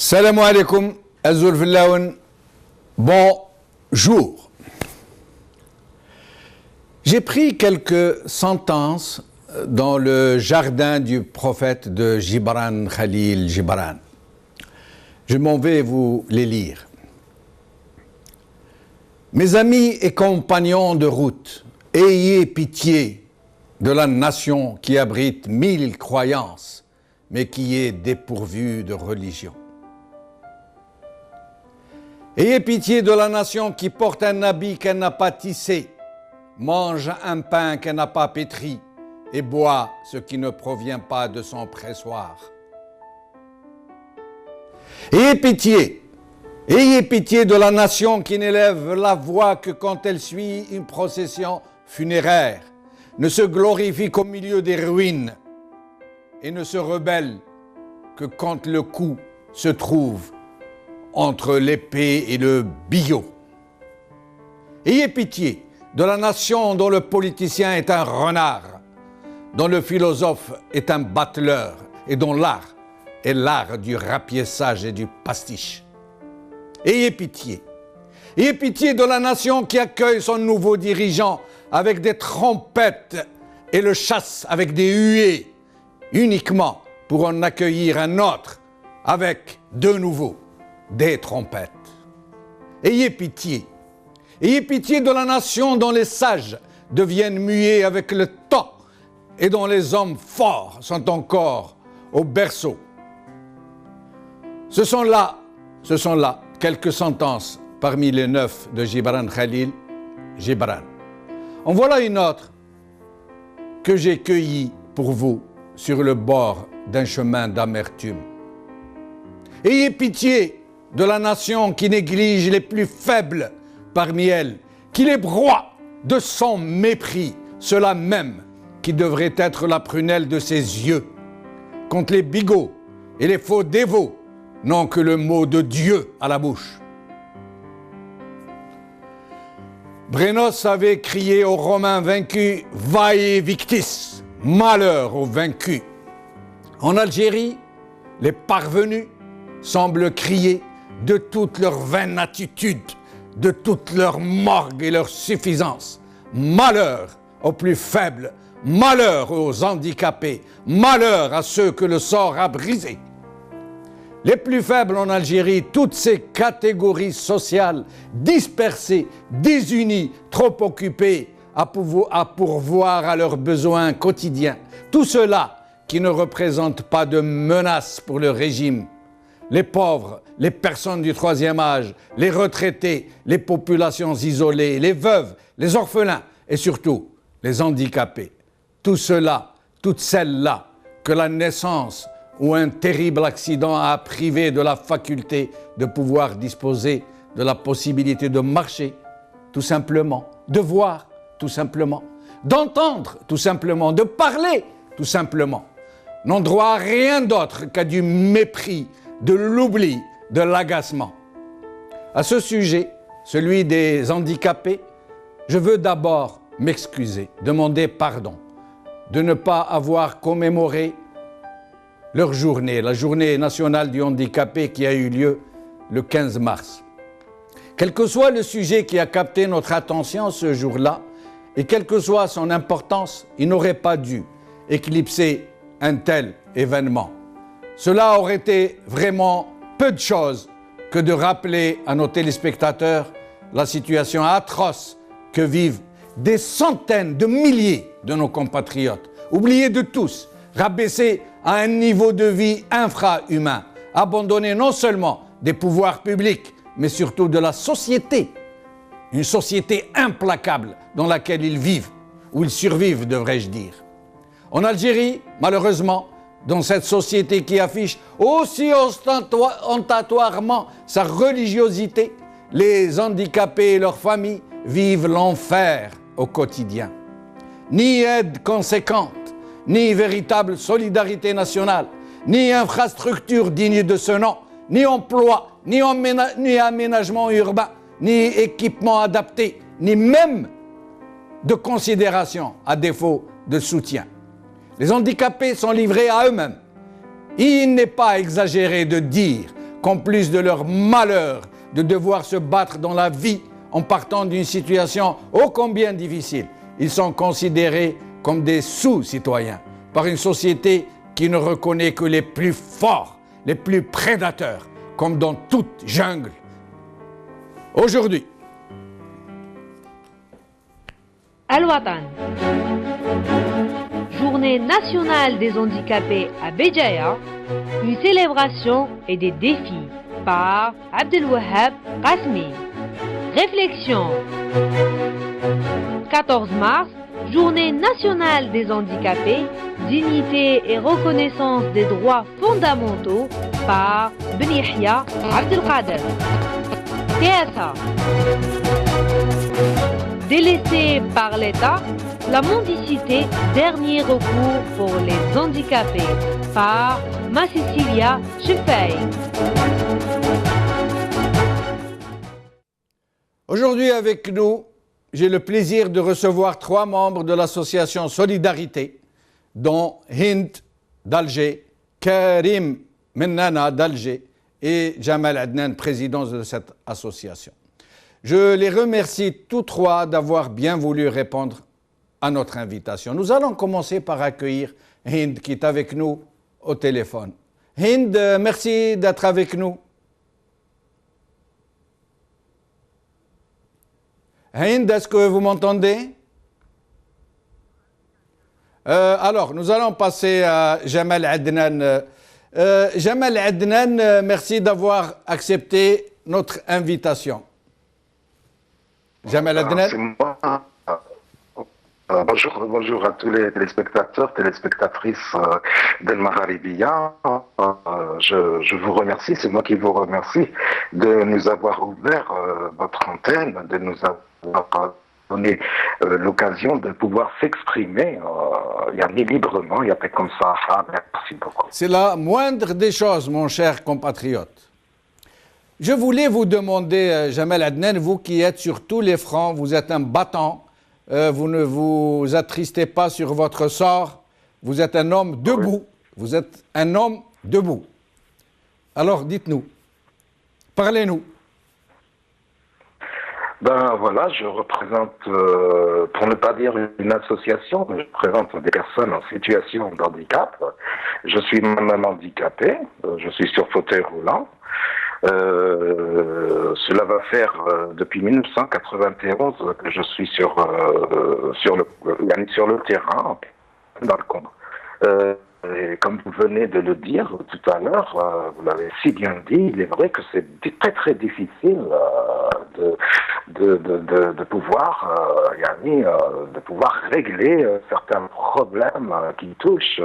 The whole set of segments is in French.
Salam alaikum, Azul Fillaoun, bonjour. J'ai pris quelques sentences dans le jardin du prophète de Gibran Khalil Gibran. Je m'en vais vous les lire. Mes amis et compagnons de route, ayez pitié de la nation qui abrite 1000 croyances, mais qui est dépourvue de religion. Ayez pitié de la nation qui porte un habit qu'elle n'a pas tissé, mange un pain qu'elle n'a pas pétri et boit ce qui ne provient pas de son pressoir. Ayez pitié de la nation qui n'élève la voix que quand elle suit une procession funéraire, ne se glorifie qu'au milieu des ruines et ne se rebelle que quand le coup se trouve entre l'épée et le billot. Ayez pitié de la nation dont le politicien est un renard, dont le philosophe est un battleur et dont l'art est l'art du rapiessage et du pastiche. Ayez pitié de la nation qui accueille son nouveau dirigeant avec des trompettes et le chasse avec des huées, uniquement pour en accueillir un autre avec de nouveau des trompettes. Ayez pitié de la nation dont les sages deviennent muets avec le temps et dont les hommes forts sont encore au berceau. Ce sont là quelques sentences parmi les 9 de Gibran Khalil Gibran. En voilà une autre que j'ai cueillie pour vous sur le bord d'un chemin d'amertume. Ayez pitié de la nation qui néglige les plus faibles parmi elles, qui les broie de son mépris, ceux-là même qui devrait être la prunelle de ses yeux, quand les bigots et les faux dévots n'ont que le mot de Dieu à la bouche. Brennos avait crié aux Romains vaincus « Vae victis », malheur aux vaincus. En Algérie, les parvenus semblent crier de toute leur vaine attitude, de toute leur morgue et leur suffisance. Malheur aux plus faibles, malheur aux handicapés, malheur à ceux que le sort a brisés. Les plus faibles en Algérie, toutes ces catégories sociales dispersées, désunies, trop occupées à pourvoir à leurs besoins quotidiens. Tout cela qui ne représente pas de menace pour le régime. Les pauvres, les personnes du troisième âge, les retraités, les populations isolées, les veuves, les orphelins et surtout les handicapés. Tout cela, toutes celles-là que la naissance ou un terrible accident a privé de la faculté de pouvoir disposer de la possibilité de marcher, tout simplement, de voir, tout simplement, d'entendre, tout simplement, de parler, tout simplement, n'ont droit à rien d'autre qu'à du mépris, de l'oubli, de l'agacement. À ce sujet, celui des handicapés, je veux d'abord m'excuser, demander pardon de ne pas avoir commémoré leur journée, la journée nationale du handicapé qui a eu lieu le 15 mars. Quel que soit le sujet qui a capté notre attention ce jour-là, et quelle que soit son importance, il n'aurait pas dû éclipser un tel événement. Cela aurait été vraiment peu de choses que de rappeler à nos téléspectateurs la situation atroce que vivent des centaines de milliers de nos compatriotes, oubliés de tous, rabaissés à un niveau de vie infra-humain, abandonnés non seulement des pouvoirs publics, mais surtout de la société. Une société implacable dans laquelle ils vivent, ou ils survivent, devrais-je dire. En Algérie, malheureusement, dans cette société qui affiche aussi ostentatoirement sa religiosité, les handicapés et leurs familles vivent l'enfer au quotidien. Ni aide conséquente, ni véritable solidarité nationale, ni infrastructure digne de ce nom, ni emploi, ni aménagement urbain, ni équipement adapté, ni même de considération à défaut de soutien. Les handicapés sont livrés à eux-mêmes. Il n'est pas exagéré de dire qu'en plus de leur malheur de devoir se battre dans la vie en partant d'une situation ô combien difficile, ils sont considérés comme des sous-citoyens par une société qui ne reconnaît que les plus forts, les plus prédateurs, comme dans toute jungle. Aujourd'hui, Al-Watan, Journée nationale des handicapés à Béjaïa, une célébration et des défis par Abdelwahab Qasmi. Réflexion. 14 mars, Journée nationale des handicapés, dignité et reconnaissance des droits fondamentaux par Ben Yahya Abdelkader. TSA. Délaissée par l'État, la mendicité, dernier recours pour les handicapés par Massicilia Chefei. Aujourd'hui avec nous, j'ai le plaisir de recevoir 3 membres de l'association Solidarité, dont Hind d'Alger, Karim Mennana d'Alger et Jamal Adnan, président de cette association. Je les remercie tous 3 d'avoir bien voulu répondre à notre invitation. Nous allons commencer par accueillir Hind qui est avec nous au téléphone. Hind, merci d'être avec nous. Hind, est-ce que vous m'entendez? Alors, nous allons passer à Jamal Adnan. Jamal Adnan, merci d'avoir accepté notre invitation. Jamal Adnan. C'est moi. Bonjour à tous les téléspectateurs, téléspectatrices d'El Magharibiya. Je vous remercie, c'est moi qui vous remercie de nous avoir ouvert votre antenne, de nous avoir donné l'occasion de pouvoir s'exprimer librement, il y a pas comme ça. Merci beaucoup. C'est la moindre des choses, mon cher compatriote. Je voulais vous demander, Jamal Adnan, vous qui êtes sur tous les fronts, vous êtes un battant, vous ne vous attristez pas sur votre sort, vous êtes un homme debout, vous êtes un homme debout. Alors dites-nous, parlez-nous. Ben voilà, je représente, pour ne pas dire une association, je représente des personnes en situation de handicap. Je suis moi-même handicapé, je suis sur fauteuil roulant. Cela va faire depuis 1991 que je suis sur le terrain, dans le combat. Et comme vous venez de le dire tout à l'heure, vous l'avez si bien dit, il est vrai que c'est très très difficile de pouvoir régler certains problèmes qui touchent,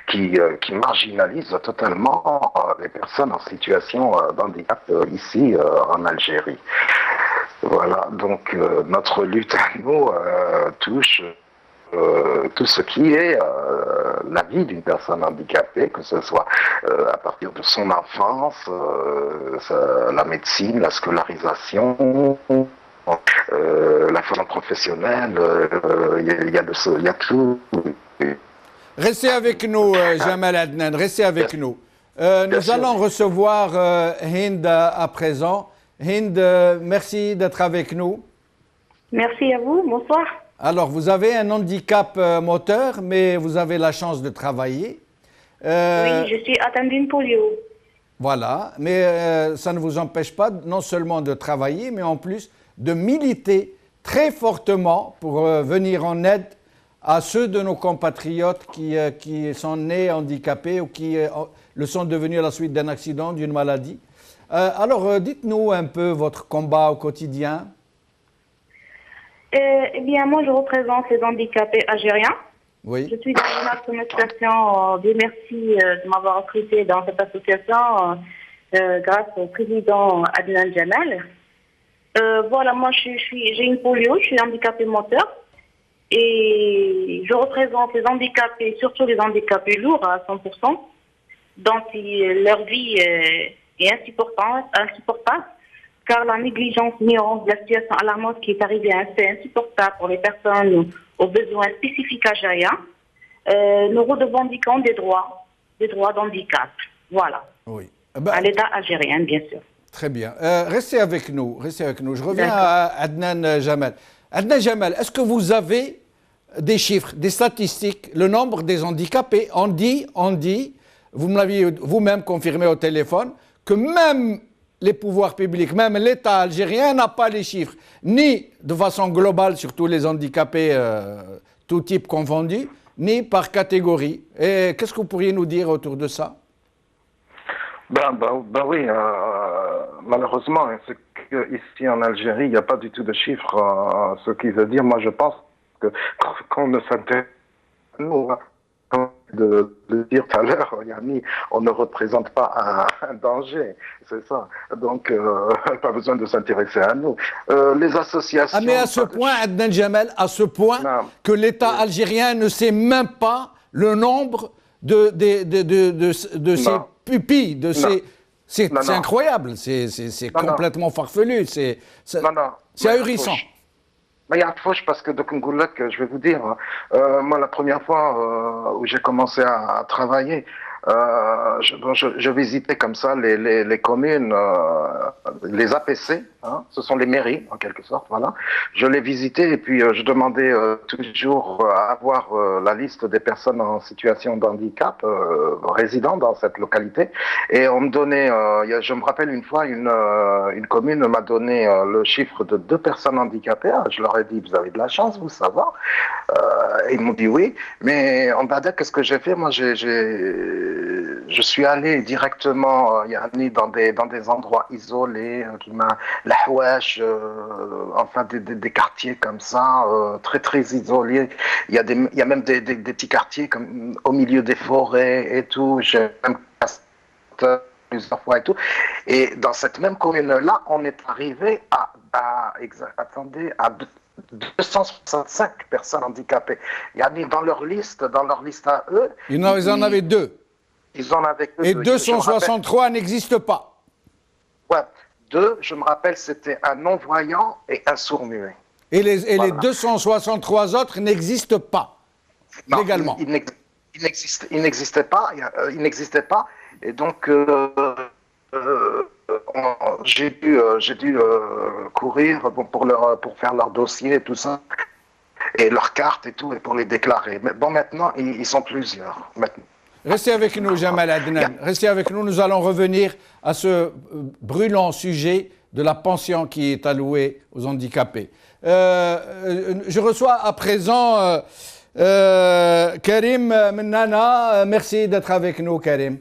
qui marginalisent totalement les personnes en situation d'handicap ici en Algérie. Voilà, donc notre lutte à nous touche tout ce qui est la vie d'une personne handicapée, que ce soit à partir de son enfance, la médecine, la scolarisation, la formation professionnelle, il y a tout. Restez avec nous, Jamal Adnan, restez avec nous. Nous allons recevoir Hind à présent. Hind, merci d'être avec nous. Merci à vous, bonsoir. Alors, vous avez un handicap moteur, mais vous avez la chance de travailler. Oui, je suis atteinte d'une polio. Voilà, mais ça ne vous empêche pas non seulement de travailler, mais en plus de militer très fortement pour venir en aide à ceux de nos compatriotes qui sont nés handicapés ou qui le sont devenus à la suite d'un accident, d'une maladie. Alors, dites-nous un peu votre combat au quotidien. Eh bien, moi, je représente les handicapés algériens. Oui. Je suis dans une association. Dieu merci de m'avoir recruté dans cette association grâce au président Adnan Jamal. Voilà, moi, j'ai une polio, je suis handicapée moteur. Et je représente les handicapés, surtout les handicapés lourds à 100%, dont leur vie est insupportable. Car la négligence ignorance de la situation alarmante qui est arrivée à un fait insupportable pour les personnes aux besoins spécifiques algériens, nous revendiquons des droits d'handicap. Voilà. Oui. à l'État algérien, bien sûr. Très bien. Restez avec nous, restez avec nous. Je reviens à Adnan Jamal. Adnan Jamal, est-ce que vous avez des chiffres, des statistiques, le nombre des handicapés? On dit, vous me l'aviez vous-même confirmé au téléphone, que même les pouvoirs publics, même l'État algérien n'a pas les chiffres, ni de façon globale sur tous les handicapés, tout type confondu, ni par catégorie. Et qu'est-ce que vous pourriez nous dire autour de ça? Oui, malheureusement, c'est qu'ici en Algérie, il n'y a pas du tout de chiffres. Ce qui veut dire, moi je pense qu'on ne s'intéresse pas à nous. Comme de dire tout à l'heure, Yanni, on ne représente pas un danger, c'est ça. Donc, pas besoin de s'intéresser à nous. Les associations... Ah mais à ce point, Adnan Jamal, à ce point que l'État algérien ne sait même pas le nombre de ses pupilles, de ses... C'est incroyable, c'est complètement farfelu, c'est ahurissant. Mais il y a un fauche parce que je vais vous dire, moi la première fois où j'ai commencé à travailler, je visitais comme ça les communes, les APC, hein, ce sont les mairies en quelque sorte, voilà. Je les visitais et puis je demandais toujours à avoir la liste des personnes en situation de handicap résidant dans cette localité et on me donnait, je me rappelle une fois une commune m'a donné le chiffre de 2 personnes handicapées. Je leur ai dit vous avez de la chance, vous ça va. Ils m'ont dit oui, mais en Bada qu'est-ce que j'ai fait? Moi je suis allé directement dans des endroits isolés, la Houache, enfin des quartiers comme ça, très très isolés. Il y a même des petits quartiers comme au milieu des forêts et tout. J'ai même plusieurs fois et tout. Et dans cette même commune-là, on est arrivé à 265 personnes handicapées. Il y a dans leur liste à eux. Ils en avaient 2. Ils en avaient que 2. Et 263 n'existent pas. Ouais, 2, je me rappelle, c'était un non-voyant et un sourd-muet. Et les 263 autres n'existent pas, légalement. Il n'existait pas. Et donc, j'ai dû courir pour faire leur dossier et tout ça, et leurs cartes et tout, et pour les déclarer. Mais bon, maintenant, ils sont plusieurs. Maintenant. Restez avec nous, Jamal Adnan. Restez avec nous. Nous allons revenir à ce brûlant sujet de la pension qui est allouée aux handicapés. Je reçois à présent Karim Mennana. Merci d'être avec nous, Karim.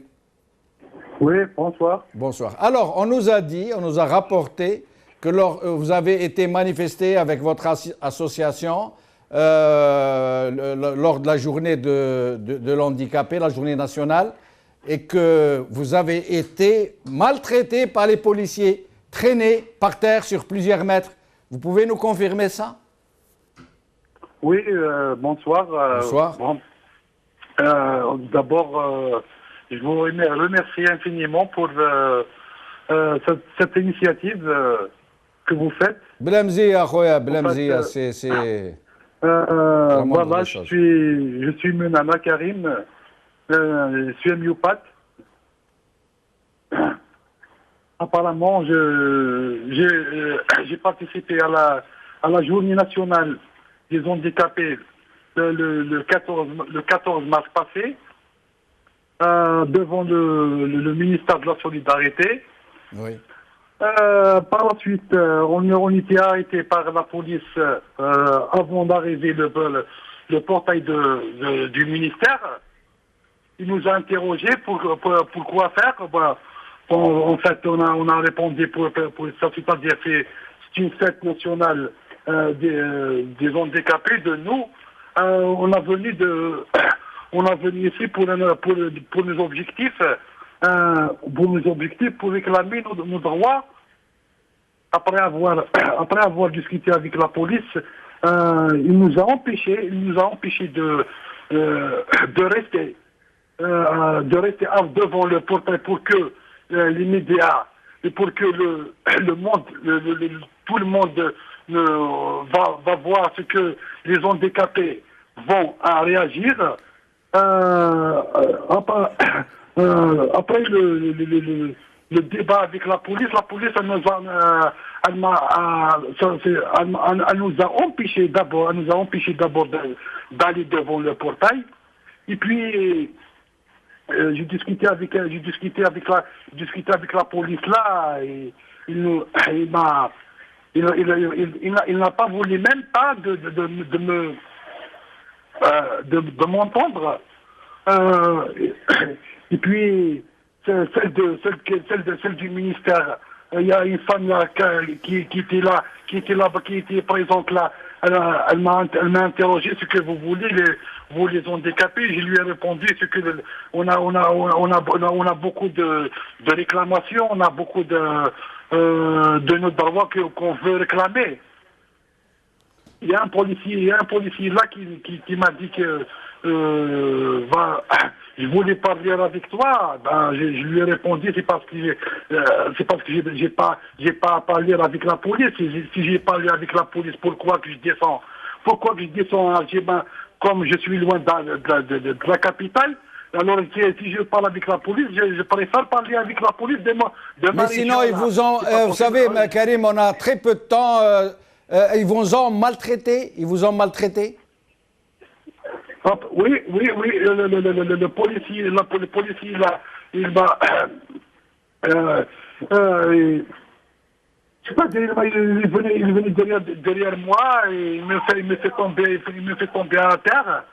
Oui, bonsoir. Bonsoir. Alors, on nous a rapporté que vous avez été manifesté avec votre association lors de la journée de l'handicapé, la journée nationale, et que vous avez été maltraité par les policiers, traîné par terre sur plusieurs mètres. Vous pouvez nous confirmer ça? Oui, bonsoir. Bonsoir. D'abord, je vous remercie infiniment pour cette initiative que vous faites. Blamzia, Khoya, Blamzia, c'est... Voilà, je suis Mennana Karim, je suis myopathe. Apparemment, j'ai participé à la journée nationale des handicapés le 14 mars passé, devant le ministère de la Solidarité. Oui. Par la suite, on était arrêté par la police avant d'arriver le portail du ministère. Il nous a interrogés pour quoi faire. En fait, on a répondu pour ça, c'est-à-dire que c'est une fête nationale des handicapés de nous. On a venu ici pour nos objectifs. Pour réclamer nos droits. Après avoir discuté avec la police, il nous a empêché de rester devant le portail pour que les médias et pour que tout le monde va voir ce que les handicapés vont à réagir. Après le débat avec la police elle nous a, elle nous a empêché d'abord, d'aller devant le portail. Et puis, j'ai discuté avec la police là, et il n'a pas voulu même pas de m'entendre. Et puis, celle du ministère, il y a une femme là, qui était présente là. Elle m'a interrogé ce que vous voulez, vous les handicapés. Je lui ai répondu ce que on a beaucoup de réclamations, on a beaucoup de nos droits qu'on veut réclamer. Il y a un policier là qui m'a dit que je voulais parler avec toi. Ben, je lui ai répondu, c'est parce que j'ai pas parlé avec la police. Si j'ai parlé avec la police, pourquoi que je descends à Alger, comme je suis loin de la capitale? Alors, si je parle avec la police, je préfère parler avec la police de Mais sinon, ils vous ont, vous savez, Karim, on a très peu de temps. Ils vous ont maltraité? Oui, le policier là, il m'a, je sais pas, il venait derrière moi et il me fait tomber à terre.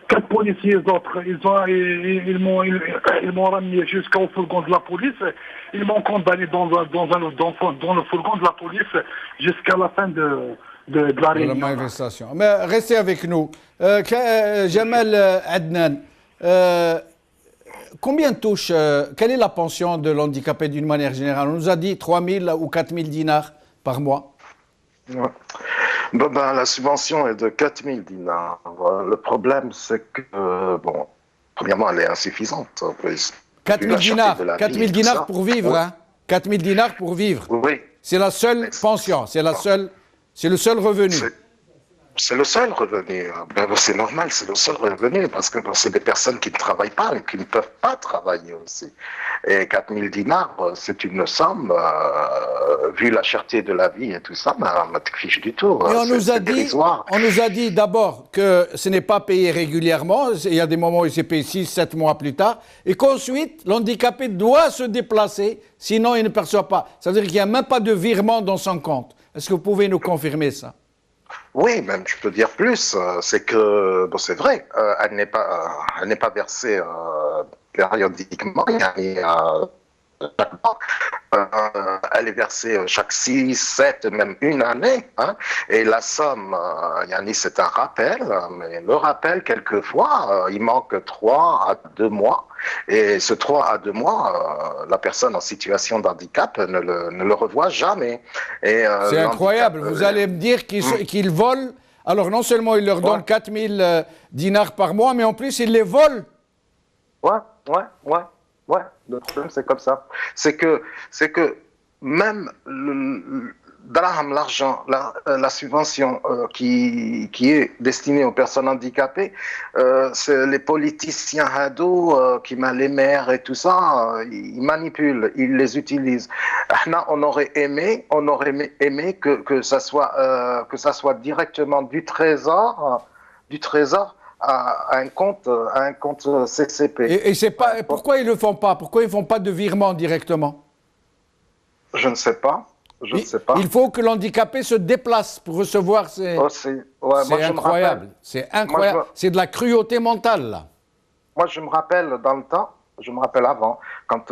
4 policiers autres, ils m'ont ramené jusqu'au fourgon de la police. Ils m'ont condamné dans le fourgon de la police jusqu'à la fin de la réunion. Manifestation. Mais restez avec nous. Jamal Adnan, combien touche, quelle est la pension de l'handicapé d'une manière générale? On nous a dit 3 000 ou 4 000 dinars par mois. Ouais. La subvention est de 4 000 dinars. Le problème, c'est que, premièrement, elle est insuffisante. 4 000 dinars, 4 000 dinars pour vivre, oui. Hein? 4 000 dinars pour vivre. Oui. C'est la seule pension, c'est le seul revenu. C'est le seul revenu. C'est normal, c'est le seul revenu, parce que c'est des personnes qui ne travaillent pas et qui ne peuvent pas travailler aussi. Et 4 000 dinars, c'est une somme, vu la cherté de la vie et tout ça, ma fiche du tout. Et on nous a dit d'abord que ce n'est pas payé régulièrement, il y a des moments où c'est payé 6-7 mois plus tard, et qu'ensuite, l'handicapé doit se déplacer, sinon il ne perçoit pas. Ça veut dire qu'il n'y a même pas de virement dans son compte. Est-ce que vous pouvez nous confirmer ça? Oui, même je peux dire plus, c'est que, c'est vrai, elle n'est pas versée périodiquement, elle est versée chaque 6, 7, même une année, hein, et la somme, c'est un rappel, mais le rappel, quelquefois, il manque 3 à 2 mois, et ce 3 à 2 mois, la personne en situation de handicap ne le revoit jamais. C'est incroyable, vous allez me dire qu'ils volent, alors non seulement ils leur donnent 4 000 dinars par mois, mais en plus ils les volent. Ouais, le problème c'est comme ça. C'est que même l'argent, la subvention qui est destinée aux personnes handicapées, c'est les politiciens hados, les maires et tout ça, ils manipulent, ils les utilisent. On aurait aimé que ça soit directement du trésor à un compte CCP. Et c'est pas, pourquoi ils ne le font pas? Pourquoi ils ne font pas de virement directement? Je ne sais pas. Il faut que l'handicapé se déplace pour recevoir ces... c'est incroyable. C'est incroyable. C'est de la cruauté mentale, là. Moi, je me rappelle dans le temps, avant, quand